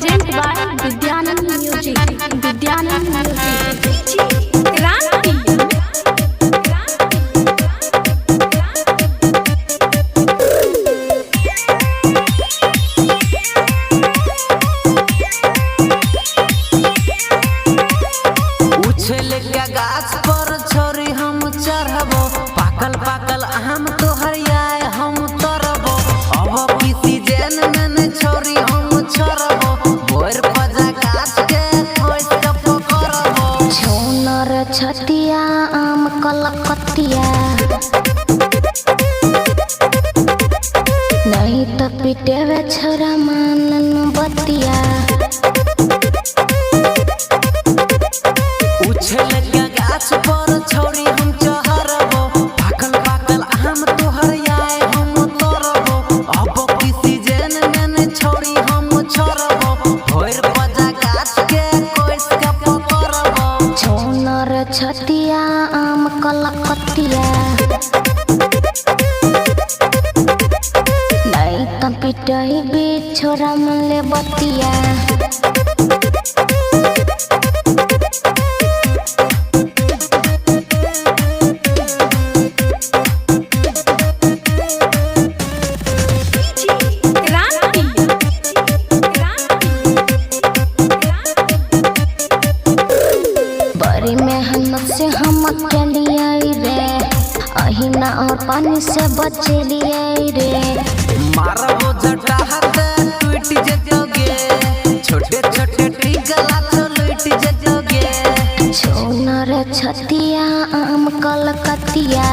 Present by Vidyanand Music. Vidyanand Music. Kranti. उछल के गाछ पर छोरी हम चढ़बो, पाकल पाकल आम तोहर आए हम तरबो। अब किसी जेन में छोरी हम छोड़बो, बोर पजा गाछ के खोज के पकड़बो। छोनर छतिया आम कलकतिया, नहीं तो पिटेवे छोरा मानन बतिया। उछल के गाछ पर छोरी हम चढ़बो, पाकल पाकल आम तोहर आए हम तरबो। अब किसी जेन में छोरी हम छोड़बो, बोर पजा गाछ के खोज के पकड़बो। छोनर छतिया आम कलकतिया, नहीं तो पिटही भी छोरा मन ले बतिया। Kranti. बड़ी मेहनत से हम अकेलिए रे, अहिना और पानी से बचलिए रे। मारबो झटा हाथे टूट जतोगे, छोटे छोटे टिकला तो लूट जतोगे। छोनर छतिया आम कलकतिया,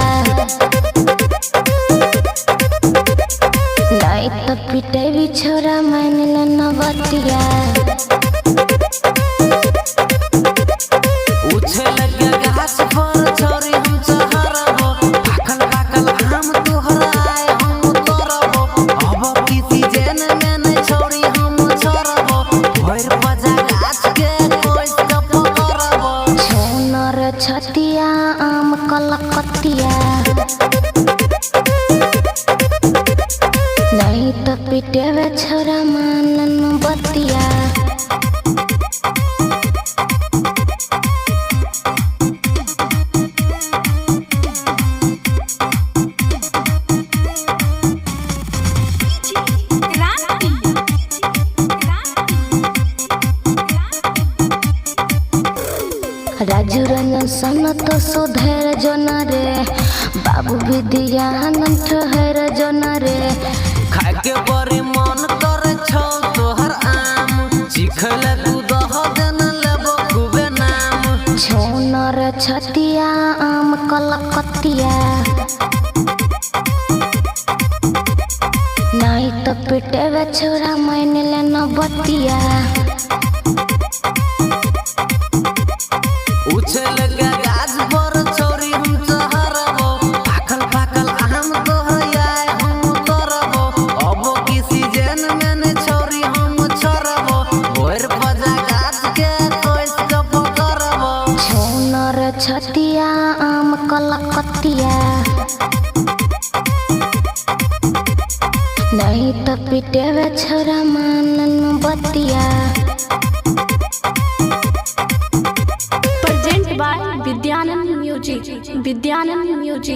नहीं तो पिटे भी छोरा मान लेना बतिया। उछल के गाछ पर छोरी हम चढ़बो, पाकल पाकल आम तोहर आए हम तरबो। अब किसी जेन में छोरी हम छोड़बो, भोर पजा गाछ के खोज के पकड़बो। छोनर छतिया आम कलकतिया, नहीं तो पिटे छोरा मानन बतिया। Kranti. राजू रंजन सन तो सुधर जोन रे, बाबू विद्यानंद ठहर जोन रे। खाए के बड़ी मन करे छौ तोहर आम, चिखल तू दह देन लेबो खूबे नाम। छोनर छतिया आम कलकतिया, नहीं तो पिटे छोरा मान लेना बतिया। उछल के गाछ पर छोरी हम चढ़बो, पाकल पाकल आम तोहर आए हम तरबो। अब किसी जेन में छोरी हम छोड़बो, भोर पजा गाछ के खोज के पकड़बो। छोनर छतिया आम कलकतिया, नहीं तो पिटे छोरा मानन बतिया। Present by Vidyanand Music. Vidyanand Music.